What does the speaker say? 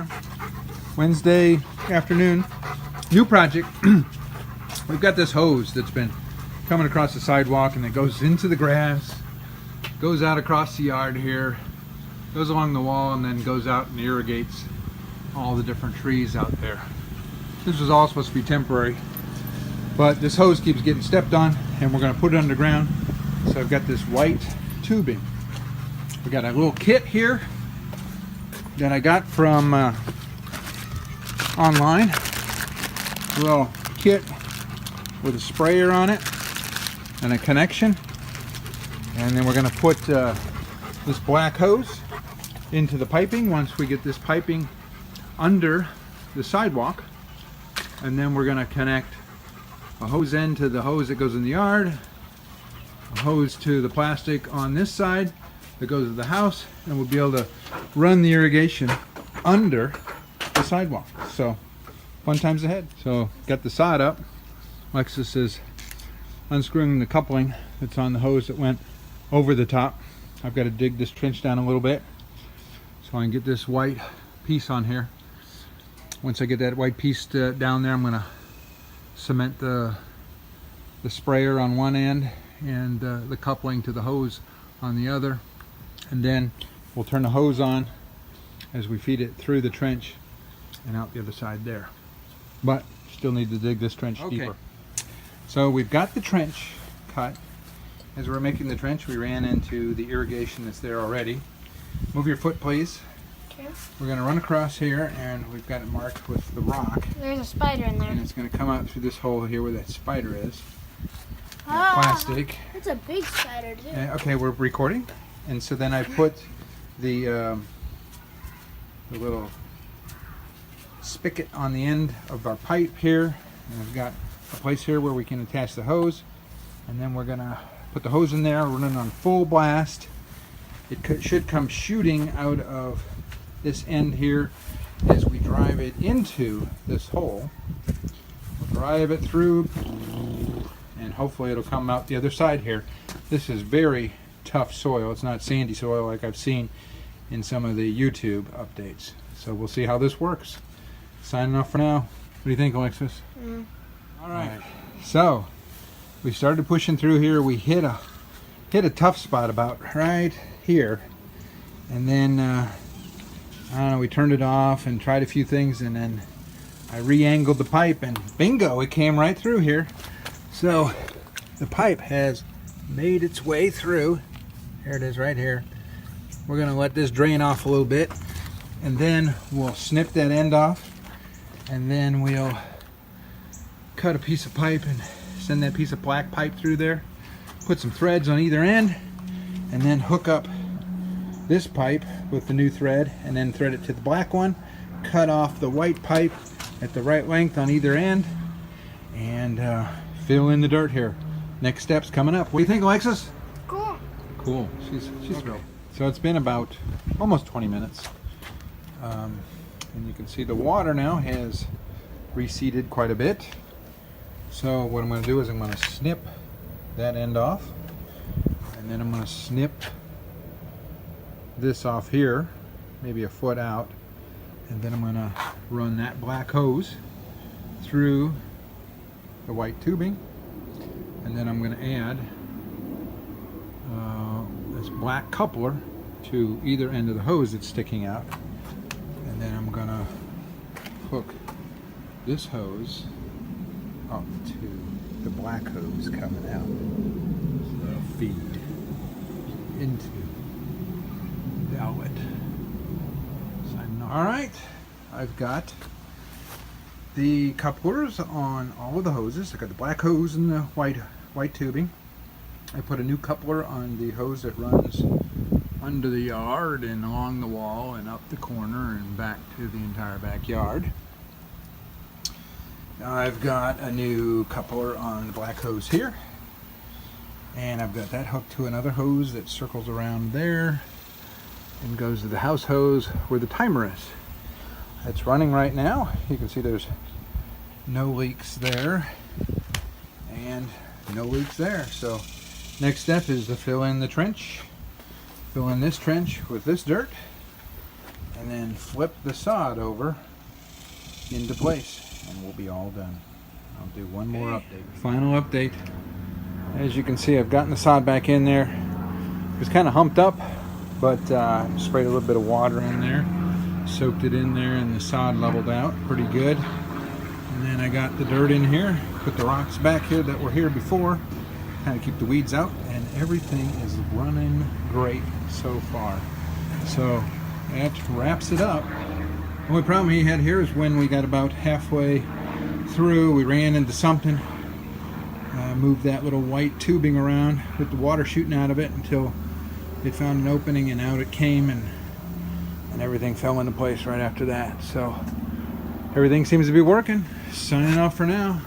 are. Wednesday afternoon. New project. We've got this hose that's been coming across the sidewalk and it goes into the grass, goes out across the yard here, goes along the wall, and then goes out and irrigates all the different trees out there. This was all supposed to be temporary, but this hose keeps getting stepped on and we're going to put it underground. So I've got this white tubing. We got a little kit here that I got from online. A little kit with a sprayer on it and a connection, and then we're going to put this black hose into the piping once we get this piping under the sidewalk, and then we're going to connect a hose end to the hose that goes in the yard, a hose to the plastic on this side that goes to the house, and we'll be able to run the irrigation under the sidewalk. So fun times ahead. So got the sod up. Lexus is unscrewing the coupling that's on the hose that went over the top. I've got to dig this trench down a little bit so I can get this white piece on here. Once I get that white piece down there, I'm going to cement the sprayer on one end and the coupling to the hose on the other, and then we'll turn the hose on as we feed it through the trench and out the other side there. But still need to dig this trench deeper. So we've got the trench cut. As we're making the trench, we ran into the irrigation that's there already. Move your foot, please. Okay. We're going to run across here, and we've got it marked with the rock. There's a spider in there. And it's going to come out through this hole here where that spider is. Ah, Plastic. It's a big spider, too. Okay, we're recording. And so then I put the little spigot on the end of our pipe here. And we've got a place here where we can attach the hose, and then we're gonna put the hose in there, run it on full blast. It should come shooting out of this end here as we drive it into this hole. We'll drive it through, and hopefully it'll come out the other side here. This is very tough soil. It's not sandy soil like I've seen in some of the YouTube updates. So we'll see how this works. Signing off for now. What do you think, Alexis? All right, so we started pushing through here. We hit a tough spot about right here, and then I don't know, we turned it off and tried a few things, and then I re-angled the pipe, and bingo, it came right through here. So the pipe has made its way through. Here it is right here. We're gonna let this drain off a little bit, and then we'll snip that end off, and then we'll cut a piece of pipe and send that piece of black pipe through there, put some threads on either end, and then hook up this pipe with the new thread, and then thread it to the black one, cut off the white pipe at the right length on either end, and fill in the dirt here. Next steps coming up. What do you think, Alexis? Cool. Cool. She's thrilled. So it's been about almost 20 minutes, and you can see the water now has receded quite a bit. So what I'm going to do is I'm going to snip that end off, and then I'm going to snip this off here, maybe a foot out, and then I'm going to run that black hose through the white tubing, and then I'm going to add this black coupler to either end of the hose that's sticking out, and then I'm going to hook this hose up to the black hose coming out. So that'll feed into the outlet. All right, I've got the couplers on all of the hoses. I got the black hose and the white tubing. I put a new coupler on the hose that runs under the yard and along the wall and up the corner and back to the entire backyard. I've got a new coupler on the black hose here, and I've got that hooked to another hose that circles around there and goes to the house hose where the timer is. It's running right now. You can see there's no leaks there and no leaks there. So next step is to fill in the trench. Fill in this trench with this dirt, and then flip the sod over into place, and we'll be all done. I'll do one more update. Final update. As you can see, I've gotten the sod back in there. It was kind of humped up, but sprayed a little bit of water in there, soaked it in there, and the sod leveled out pretty good. And then I got the dirt in here, put the rocks back here that were here before, kind of keep the weeds out, and everything is running great so far. So that wraps it up. The only problem he had here is when we got about halfway through, we ran into something. Moved that little white tubing around with the water shooting out of it until it found an opening, and out it came, and everything fell into place right after that. So everything seems to be working. Signing off for now.